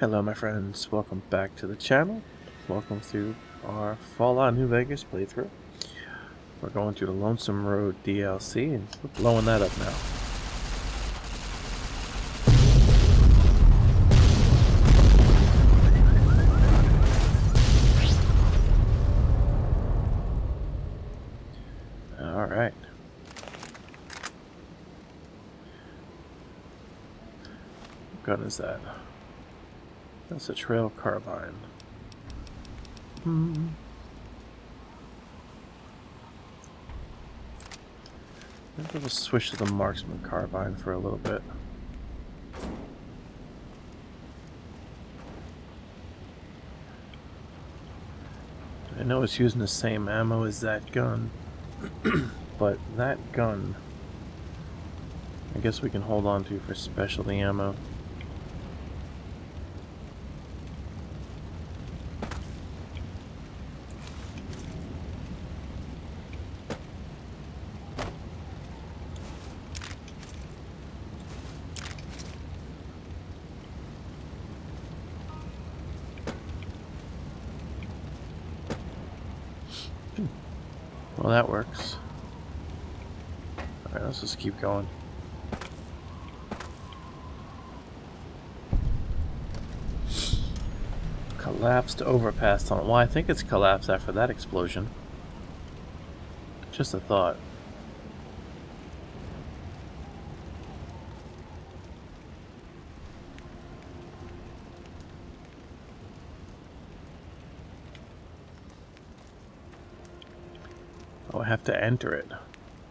Hello my friends, welcome back to the channel. Welcome to our Fallout New Vegas playthrough. We're going to the Lonesome Road DLC and we're blowing that up now. Alright. What gun is that? That's a trail carbine. Maybe we'll switch to the marksman carbine for a little bit. I know it's using the same ammo as that gun, but that gun I guess we can hold on to for specialty ammo. Well, that works. Alright, let's just keep going. Collapsed overpass tunnel. Well, I think it's collapsed after that explosion. Just a thought. Oh, I have to enter it.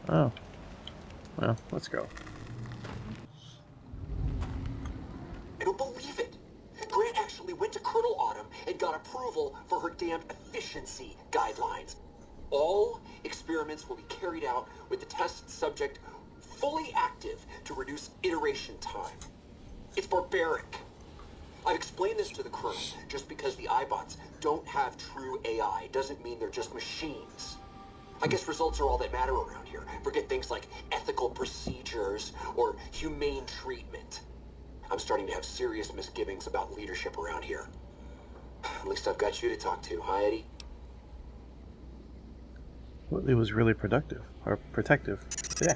Oh. Well, let's go. I don't believe it. Grant actually went to Colonel Autumn and got approval for her damned efficiency guidelines. All experiments will be carried out with the test subject fully active to reduce iteration time. It's barbaric. I've explained this to the Colonel. Just because the iBots don't have true AI doesn't mean they're just machines. I guess results are all that matter around here. Forget things like ethical procedures or humane treatment. I'm starting to have serious misgivings about leadership around here. At least I've got you to talk to, huh, Eddie? Well, it was really productive. Or protective. Yeah.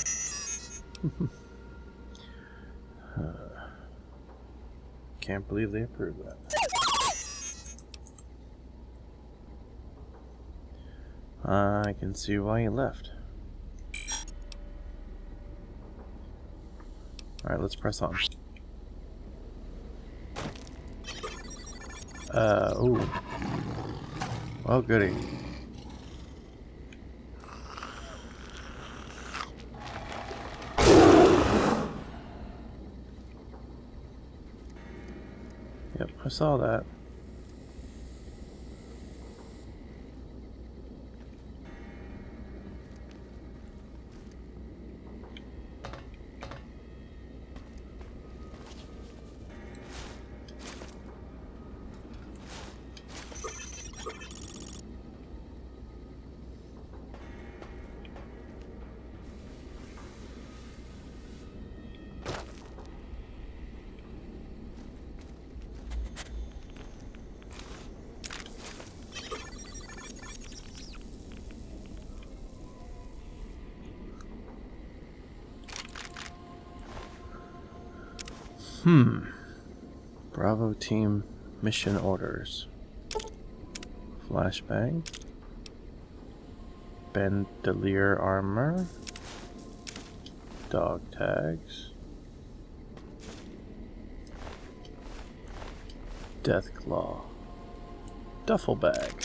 Can't believe they approved that. I can see why you left. Alright, let's press on. Ooh. Well, goody. Yep, I saw that. Bravo team mission orders. Flashbang. Bandolier armor. Dog tags. Death claw. Duffel bag.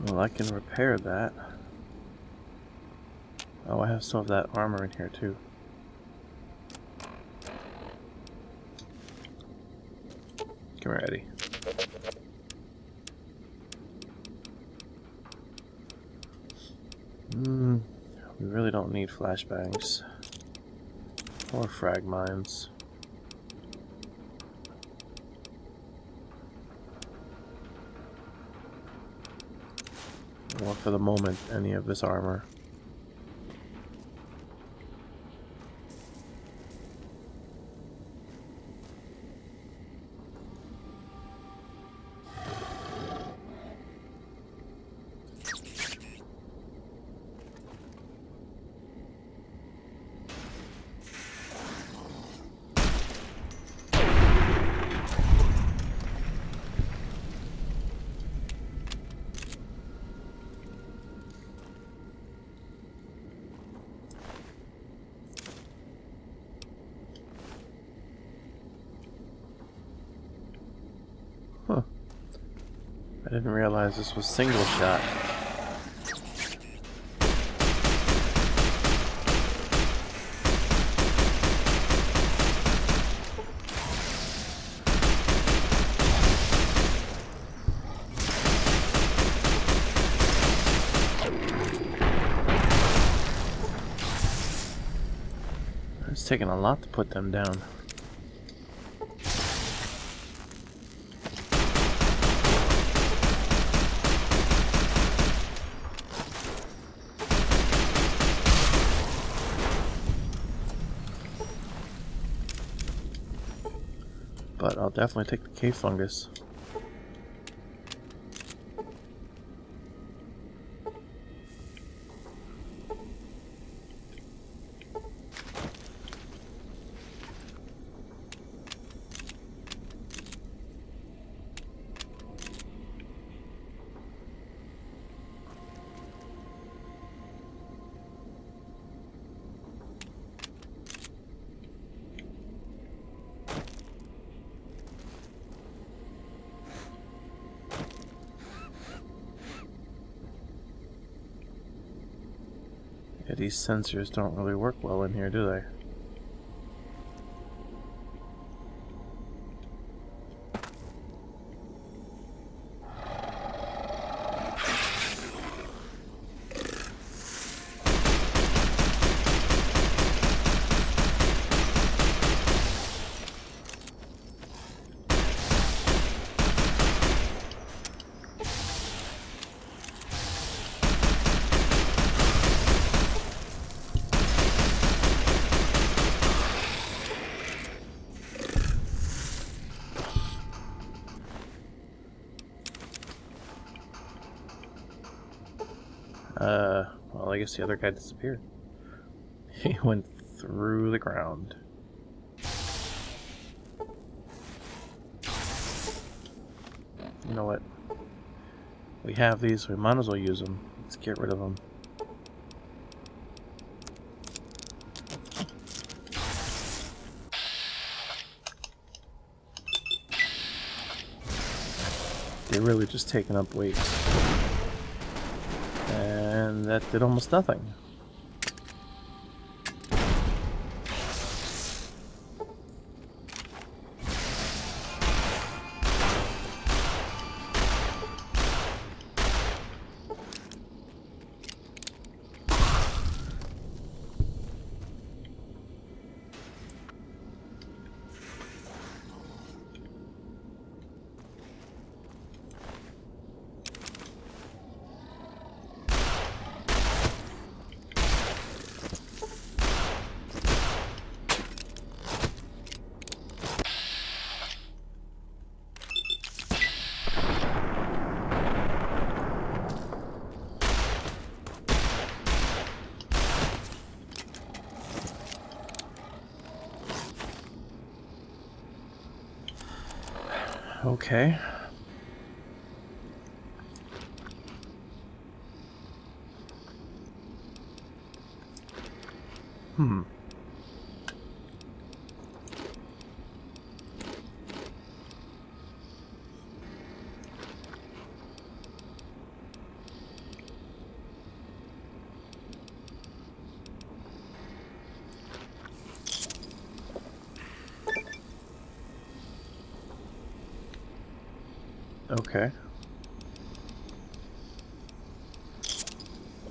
Well, I can repair that. Oh, I have some of that armor in here too. Come here, Eddie. We really don't need flashbangs. Or frag mines. Or for the moment, any of this armor. Huh. I didn't realize this was single shot. It's taking a lot to put them down. But I'll definitely take the cave fungus. Yeah, these sensors don't really work well in here, do they? Well, I guess the other guy disappeared. He went through the ground. You know what? We have these, we might as well use them. Let's get rid of them. They're really just taking up weight. And that did almost nothing. Okay. Okay.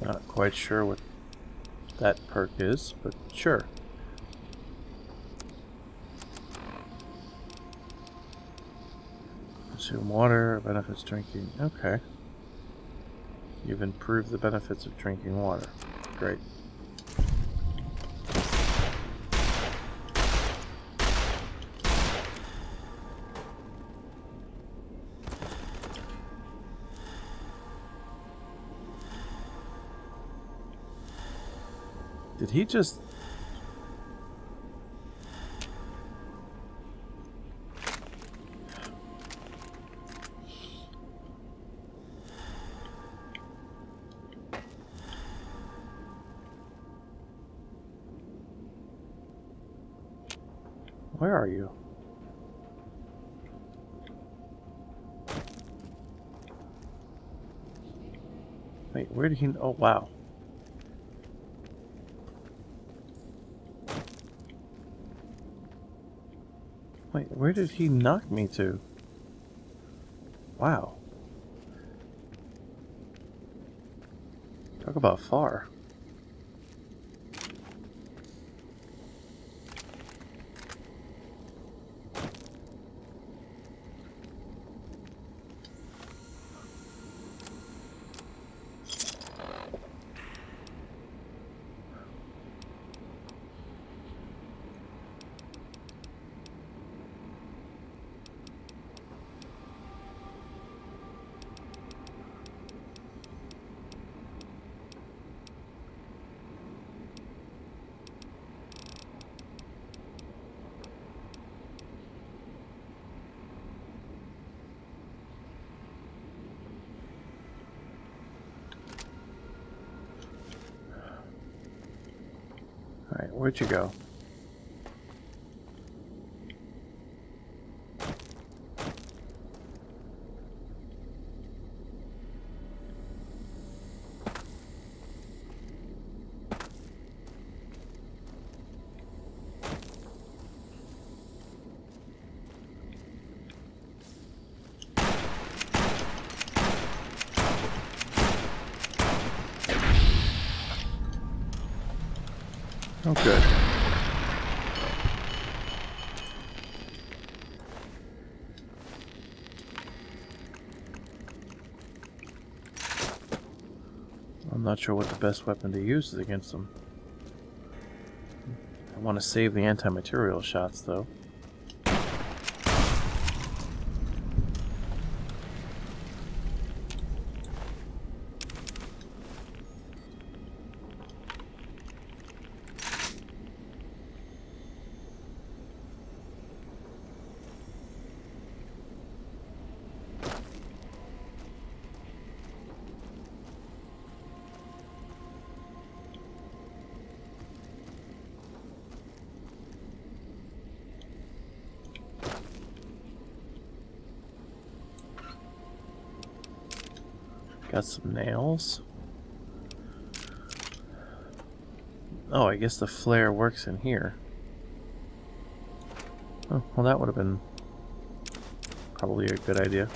Not quite quite sure what that perk is, but sure. Consume water, benefits drinking. Okay. You've improved the benefits of drinking water. Great. Did he just... Where are you? Wait, where did he... Oh, wow. Wait, where did he knock me to? Wow. Talk about far. Alright, where'd you go? Oh, good. I'm not sure what the best weapon to use is against them. I want to save the anti-material shots, though. Got some nails. Oh, I guess the flare works in here. Oh, well, that would have been probably a good idea.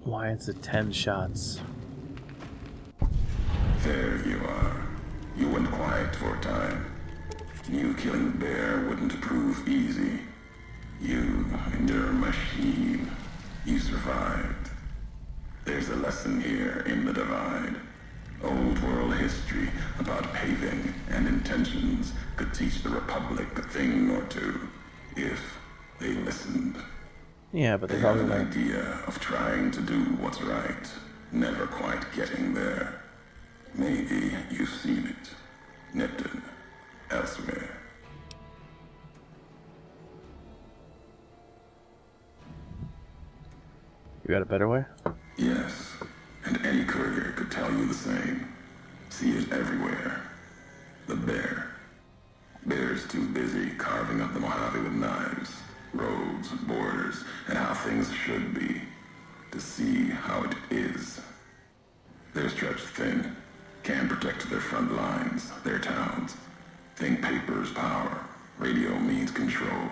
Why is it 10 shots? There you are. You went quiet for a time. Knew killing the bear wouldn't prove easy. You and your machine. You survived. There's a lesson here in the Divide. Old world history about paving and intentions could teach the Republic a thing or two, if they listened. Yeah, but They they have probably an won't. idea of trying to do what's right, never quite getting there. Maybe you've seen it. Neptune. Elsewhere. You got a better way? Yes. And any courier could tell you the same. See it everywhere. The bear. Bear the Mojave with knives, roads, borders, and how things should be, to see how it is. They're stretched thin, can't protect their front lines, their towns. Think paper's power, radio means control.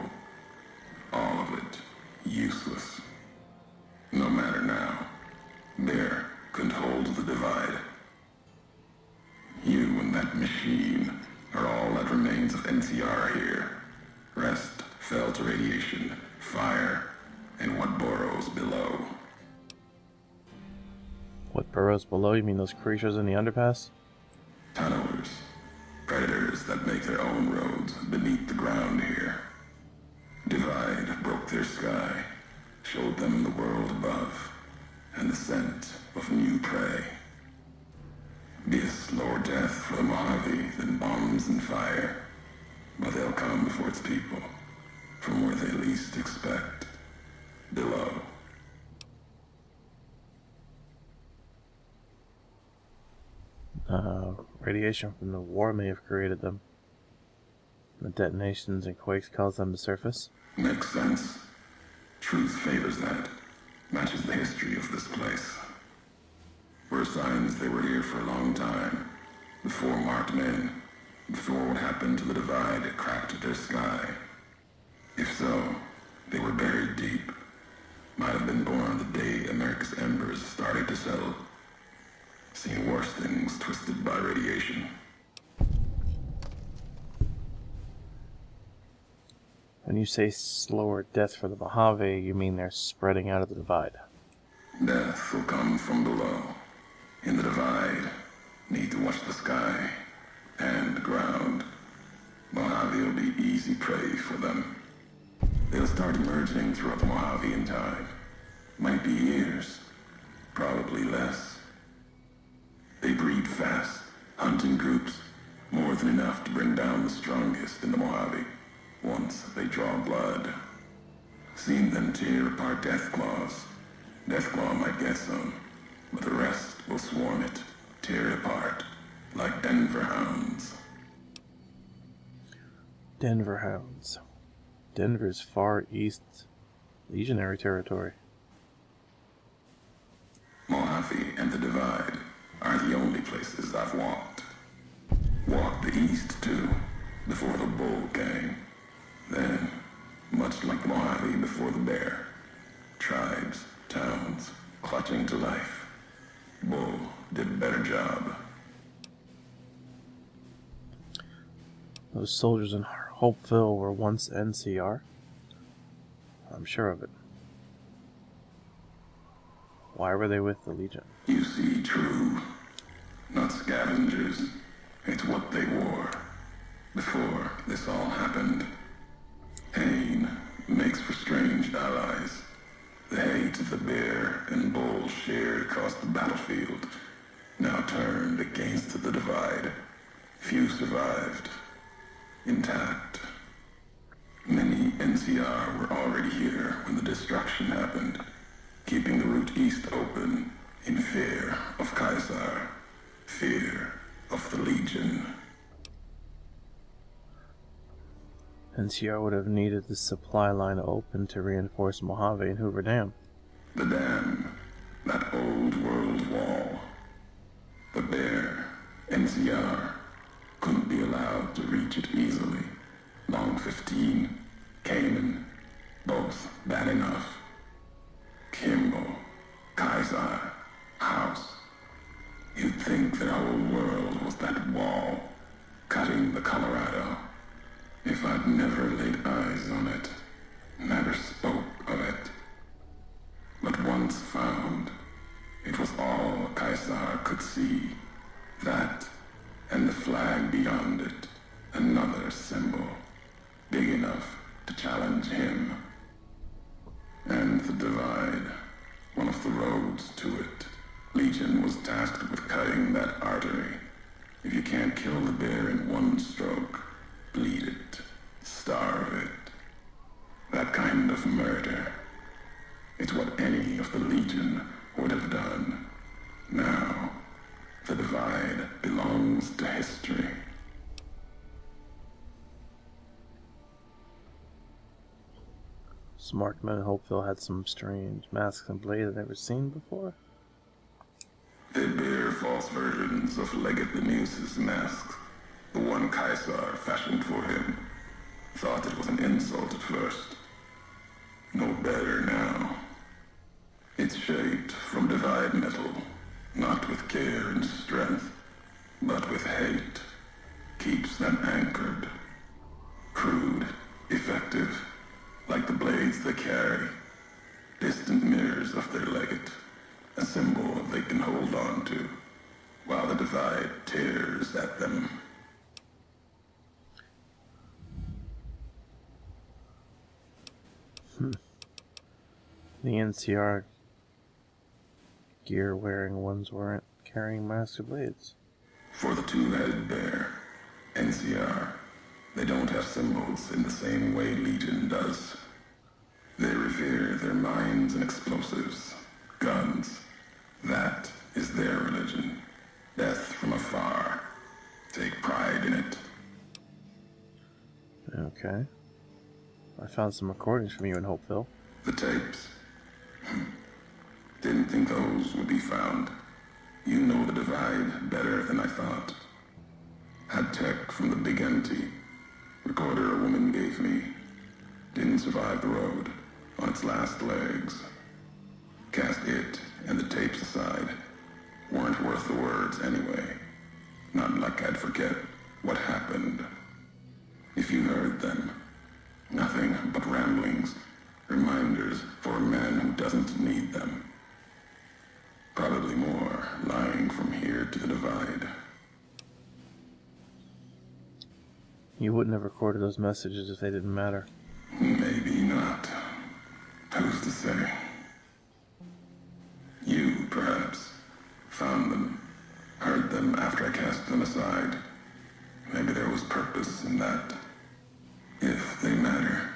All of it, useless. No matter now, Bear couldn't hold the divide. You and that machine are all that remains of NCR here. Rest fell to radiation, fire, and what burrows below. What burrows below? You mean those creatures in the underpass? Tunnelers. Predators that make their own roads beneath the ground here. Divide broke their sky, showed them the world above, and the scent of new prey. Be a slower death for the Mojave than bombs and fire, but they'll come before its people, from where they least expect, below. Radiation from the war may have created them. The detonations and quakes caused them to surface. Makes sense. Truth favors that. Matches the history of this place. Were signs they were here for a long time. Before marked men. Before what happened to the divide cracked their sky. If so, they were buried deep. Might have been born the day America's embers started to settle. Seen worse things twisted by radiation. When you say slower death for the Mojave, you mean they're spreading out of the divide. Death will come from below. In the divide, need to watch the sky and the ground. Mojave will be easy prey for them. They'll start emerging throughout the Mojave in time. Might be years, probably less. They breed fast, hunt in groups, more than enough to bring down the strongest in the Mojave, once they draw blood. Seen them tear apart Deathclaws. Deathclaw might get some, but the rest will swarm it, tear it apart, like Denver hounds. Denver hounds. Denver's far east legionary territory. Mojave and the Divide are the only places I've walked. Walked the east, too, before the bull came. Then, much like Mojave before the bear, tribes, towns, clutching to life. Bull did a better job. Those soldiers in Hopeville were once NCR? I'm sure of it. Why were they with the Legion? You see, true. Not scavengers. It's what they wore. Before this all happened. Pain makes for strange allies. The hate the bear and bull shared across the battlefield now turned against the Divide. Few survived. Intact. Many NCR were already here when the destruction happened, keeping the route east open in fear of Caesar, fear of the Legion. NCR would have needed the supply line open to reinforce Mojave and Hoover Dam. The dam, that old world wall. The bear, NCR, couldn't be allowed to reach it easily. Long 15, Cayman, both bad enough. Kimball, Kaiser, House. You'd think their whole world was that wall, cutting the Colorado. If I'd never laid eyes on it, never spoke of it. But once found, it was all Kaiser could see. That, and the flag beyond it, another symbol, big enough to challenge him. And the Divide, one of the roads to it. Legion was tasked with cutting that artery. If you can't kill the bear in one stroke, bleed it, starve it. That kind of murder. It's what any of the Legion would have done. Now, the Divide belongs to history. Markman and Hopeville had some strange masks and blades I'd never seen before. They bear false versions of Legate Beneus's masks. The one Caesar fashioned for him. Thought it was an insult at first. No better now. It's shaped from divide metal, not with care and strength, but with hate. Keeps them anchored. Crude, effective, like the blades they carry. Distant mirrors of their legate, a symbol they can hold on to, while the divide tears at them. The NCR gear-wearing ones weren't carrying master blades. For the two-headed bear, NCR, they don't have symbols in the same way Legion does. They revere their mines and explosives, guns. That is their religion. Death from afar. Take pride in it. Okay. I found some recordings from you in Hopeville. The tapes. Didn't think those would be found. You know the divide better than I thought. Had tech from the big empty. Recorder a woman gave me. Didn't survive the road. On its last legs. Cast it and the tapes aside. Weren't worth the words anyway. Not like I'd forget what happened. If you heard them. Nothing but ramblings. Reminders for a man who doesn't need them. Probably more lying from here to the divide. You wouldn't have recorded those messages if they didn't matter. Maybe not. Who's to say? You, perhaps, found them, heard them after I cast them aside. Maybe there was purpose in that. If they matter,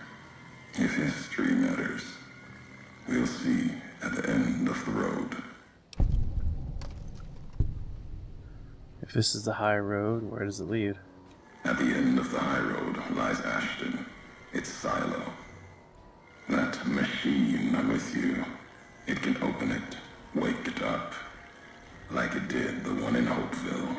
if history matters, we'll see at the end of the road. If this is the high road, where does it lead? At the end of the high road lies Ashton, its silo. That machine I'm with you, it can open it, wake it up, like it did the one in Hopeville.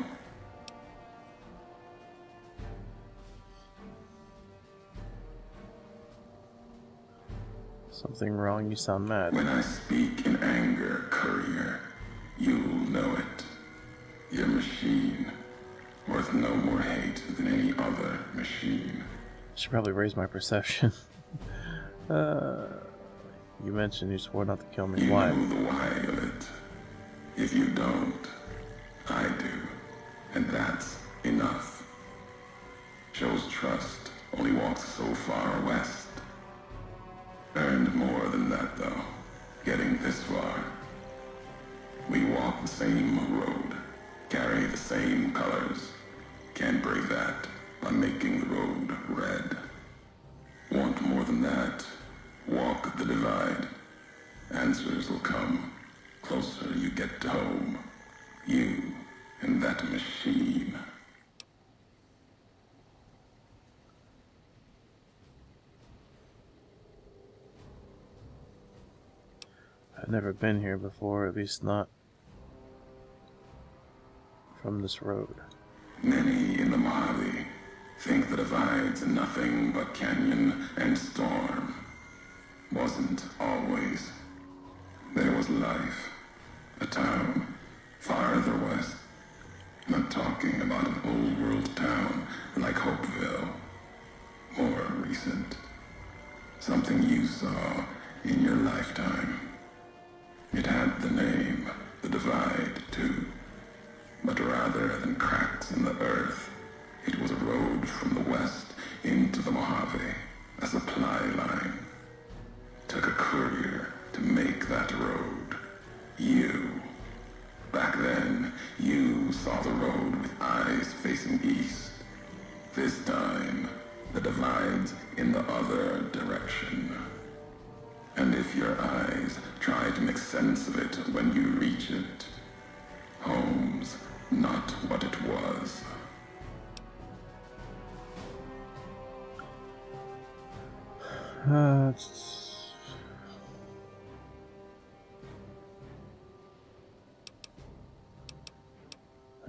Something wrong? You sound mad. When I speak in anger, courier, you'll know it. Your machine, worth no more hate than any other machine. Should probably raise my perception. You mentioned you swore not to kill me. You Why? know the why of it. If you don't, I do. And that's enough. Shows trust, only walks so far west. Earned more than that, though, getting this far. We walk the same road, carry the same colors. Can't break that by making the road red. Want more than that? Walk the divide. Answers will come. Closer you get to home. You and that machine. I've never been here before, at least not from this road. Many in the Mojave think the divide's nothing but canyon and storm. Wasn't always. There was life. A town farther west. Not talking about an old world town like Hopeville. More recent. Something you saw in your lifetime. It had the name, the divide, too. But rather than cracks in the earth, it was a road from the west into the Mojave, a supply line. Took a courier to make that road. You. Back then, you saw the road with eyes facing east. This time, the divide's in the other direction. And if your eyes try to make sense of it when you reach it, home's not what it was.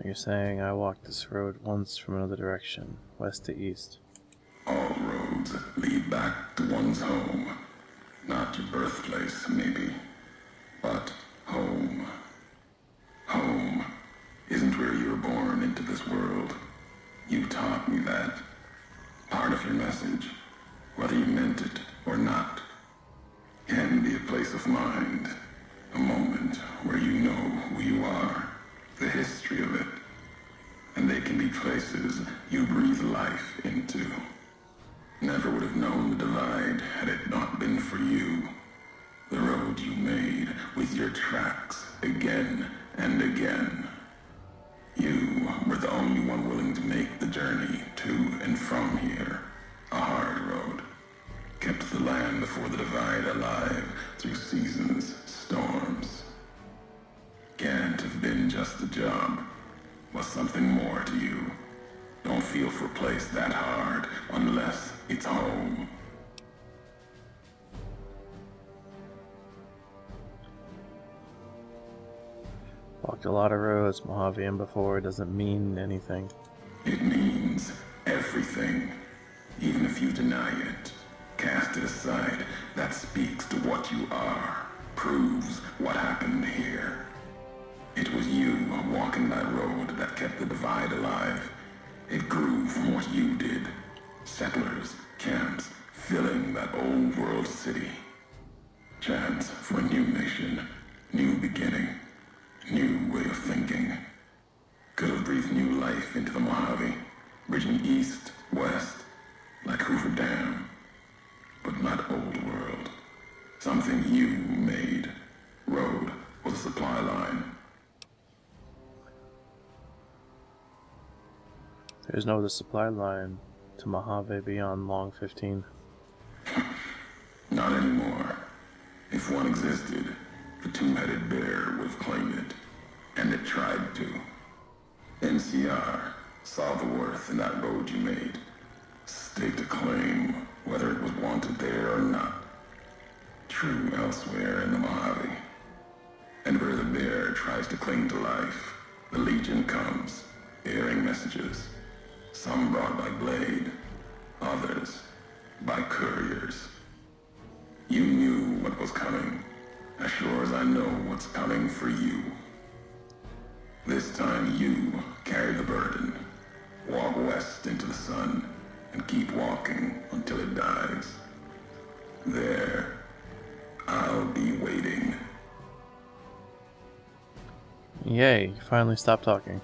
You're saying I walked this road once from another direction, west to east. All roads lead back to one's home. Not your birthplace, maybe, but home. Home isn't where you were born into this world. You taught me that. Part of your message, whether you meant it or not, can be a place of mind. A moment where you know who you are, the history of it. And they can be places you breathe life into. Never would have known the divide had it not been for you. The road you made with your tracks again and again. You were the only one willing to make the journey to and from here. A hard road. Kept the land before the divide alive through seasons, storms. Can't have been just a job. Was something more to you. Don't feel for a place that hard unless it's home. Walked a lot of roads, Mojave, and before doesn't mean anything. It means everything. Even if you deny it, cast it aside, that speaks to what you are. Proves what happened here. It was you walking that road that kept the divide alive. It grew from what you did. Settlers, camps, filling that old world city. Chance for a new mission, new beginning, new way of thinking. Could have breathed new life into the Mojave, bridging east, west, like Hoover Dam. But not old world. Something you made. Road was a supply line. There's no other supply line to Mojave beyond Long 15. Not anymore. If one existed, the two-headed bear would have claimed it. And it tried to. NCR saw the worth in that road you made. Staked a claim, whether it was wanted there or not. True elsewhere in the Mojave. And where the bear tries to cling to life, the Legion comes, bearing messages. Some brought by blade, others by couriers. You knew what was coming, as sure as I know what's coming for you. This time you carry the burden. Walk west into the sun, and keep walking until it dies. There, I'll be waiting. Yay, you finally stopped talking.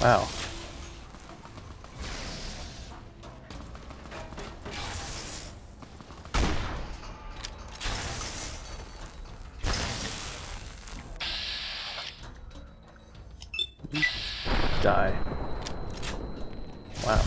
Wow. Die. Wow.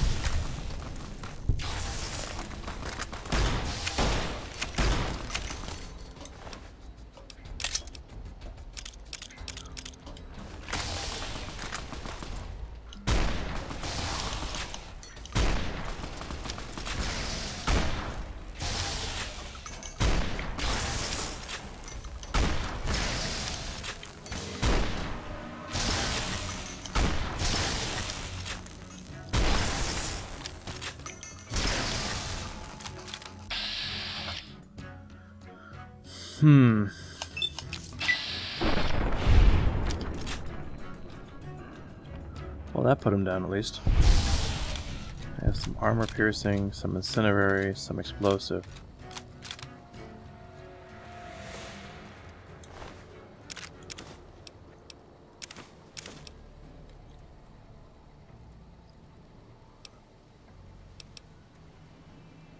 Well, that put him down at least. I have some armor piercing, some incinerary, some explosive.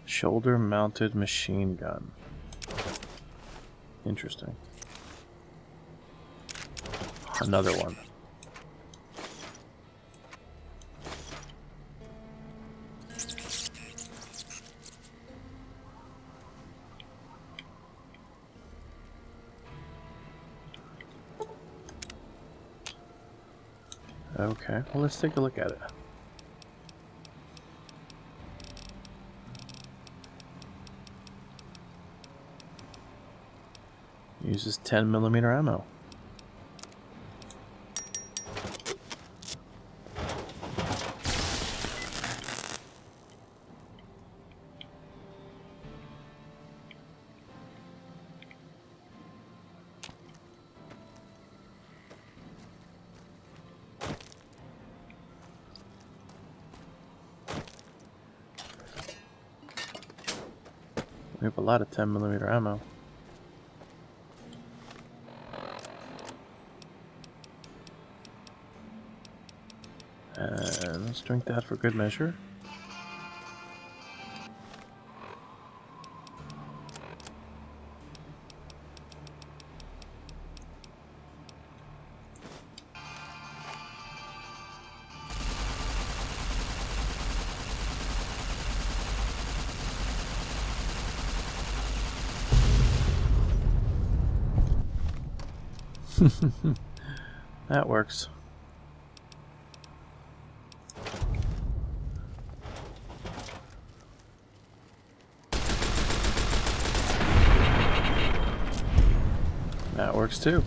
Shoulder-mounted machine gun. Interesting. Another one. Okay, well, let's take a look at it. Uses 10mm ammo. We have a lot of 10mm ammo. And let's drink that for good measure. That works. That works too.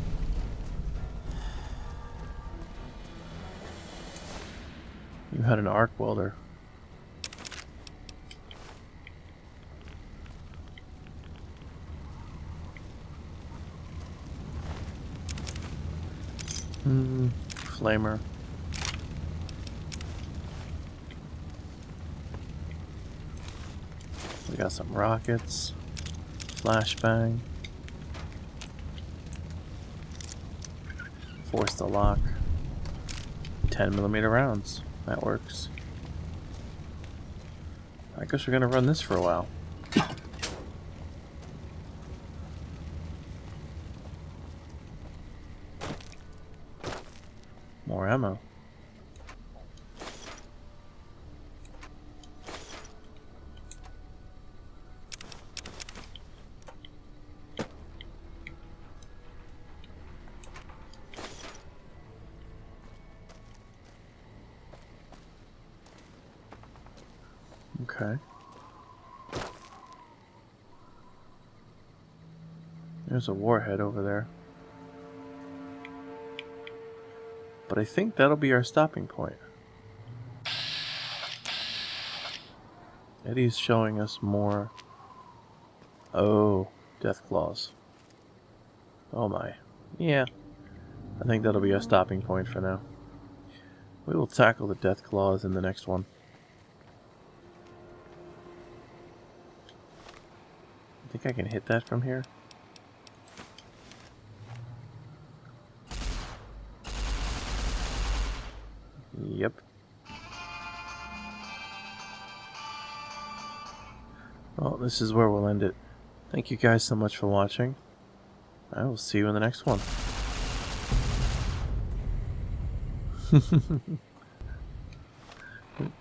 You had an arc welder. Flamer. We got some rockets. Flashbang. Force the lock. 10mm rounds. That works. I guess we're gonna run this for a while. More ammo. Okay. There's a warhead over there. But I think that'll be our stopping point. Eddie's showing us more. Oh, death claws. Oh my. Yeah. I think that'll be our stopping point for now. We will tackle the death claws in the next one. I think I can hit that from here. Yep. Well, this is where we'll end it. Thank you guys so much for watching. I will see you in the next one.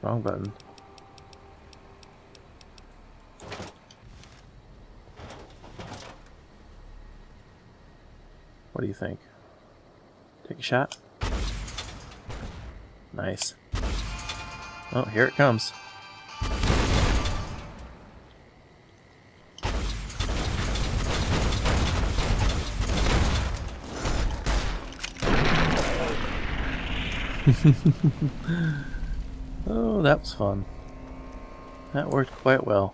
Wrong button. What do you think? Take a shot? Nice. Oh, here it comes. Oh, that was fun. That worked quite well.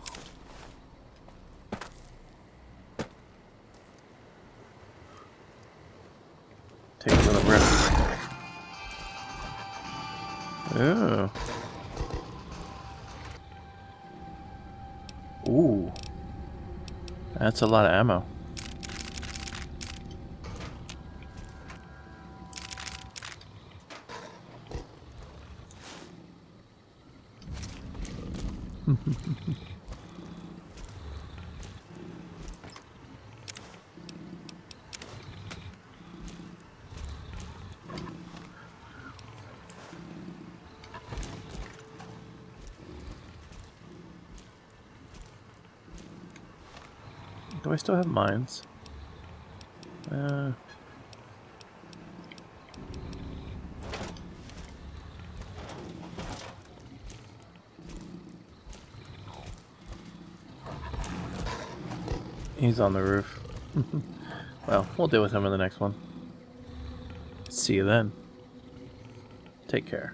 Take a little rip. Oh. Ooh. That's a lot of ammo. Do I still have mines? He's on the roof. Well, we'll deal with him in the next one. See you then. Take care.